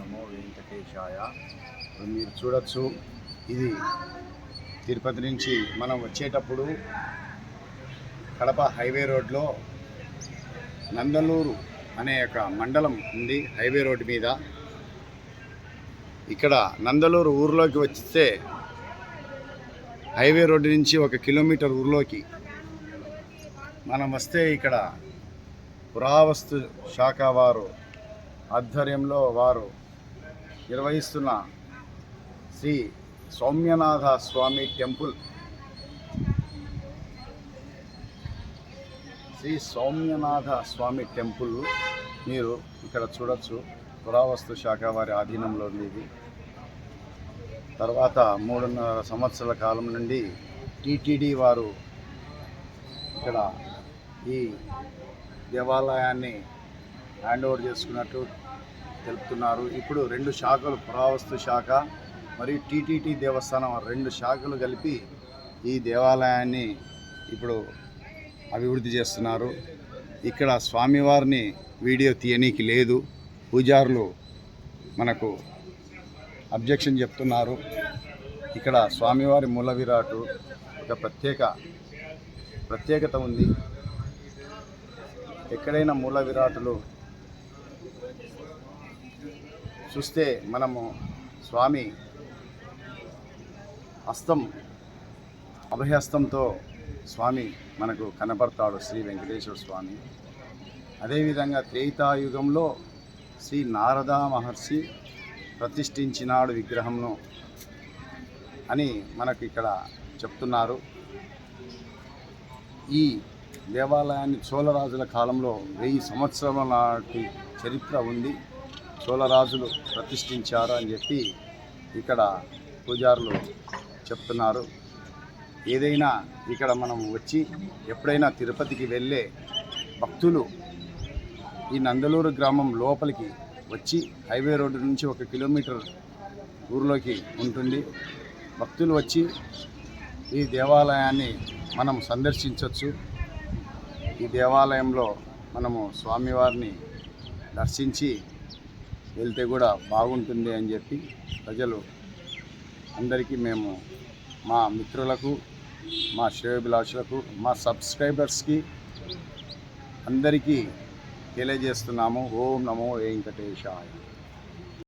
నమో వెంకటేశాయ. మీరు చూడొచ్చు, ఇది తిరుపతి నుంచి మనం వచ్చేటప్పుడు కడప హైవే రోడ్లో నందలూరు అనే ఒక మండలం ఉంది. హైవే రోడ్డు మీద ఇక్కడ నందలూరు ఊర్లోకి వస్తే హైవే రోడ్డు నుంచి 1 కిలోమీటర్ ఊర్లోకి మనం వస్తే ఇక్కడ పురావస్తు శాఖ వారు ఆధ్వర్యంలో వారు నిర్వహిస్తున్న శ్రీ సౌమ్యనాథ స్వామి టెంపుల్, శ్రీ సౌమ్యనాథ స్వామి టెంపుల్ మీరు ఇక్కడ చూడొచ్చు. పురావస్తు శాఖ వారి ఆధీనంలో ఉంది ఇది. తర్వాత 3.5 సంవత్సరాల కాలం నుండి టీటీడీ వారు ఇక్కడ ఈ దేవాలయాన్ని హ్యాండ్ ఓవర్ చేసుకున్నట్టు తెలుపుతున్నారు. ఇప్పుడు 2 శాఖలు, పురావస్తు శాఖ మరియు టీటీటీ దేవస్థానం 2 శాఖలు కలిపి ఈ దేవాలయాన్ని ఇప్పుడు అభివృద్ధి చేస్తున్నారు. ఇక్కడ స్వామివారిని వీడియో తీయనీకి లేదు, పూజారులు మనకు అబ్జెక్షన్ చెప్తున్నారు. ఇక్కడ స్వామివారి మూల విరాటు ఒక ప్రత్యేకత ఉంది. ఎక్కడైనా మూల విరాటులు చూస్తే మనము స్వామి అభయహస్తంతో స్వామి మనకు కనబడతాడు, శ్రీ వెంకటేశ్వర స్వామి. అదేవిధంగా త్రేతాయుగంలో శ్రీ నారద మహర్షి ప్రతిష్ఠించినాడు విగ్రహంను అని మనకు ఇక్కడ చెప్తున్నారు. ఈ దేవాలయాన్ని చోళరాజుల కాలంలో 1000 సంవత్సరాల నాటి చరిత్ర ఉంది. చోళరాజులు ప్రతిష్ఠించారు అని చెప్పి ఇక్కడ పూజారులు చెప్తున్నారు. ఏదైనా ఇక్కడ మనం వచ్చి ఎప్పుడైనా తిరుపతికి వెళ్ళే భక్తులు ఈ నందలూరు గ్రామం లోపలికి వచ్చి హైవే రోడ్డు నుంచి 1 కిలోమీటర్ ఊరిలోకి ఉంటుంది. భక్తులు వచ్చి ఈ దేవాలయాన్ని మనం సందర్శించవచ్చు. ఈ దేవాలయంలో మనము స్వామివారిని దర్శించి వెళ్తే కూడా బాగుంటుంది అని చెప్పి ప్రజలు అందరికీ, మేము మా మిత్రులకు, మా శ్రేయోభిలాషులకు, మా సబ్స్క్రైబర్స్కి అందరికీ తెలియజేస్తున్నాము. ఓం నమో వెంకటేశాయ.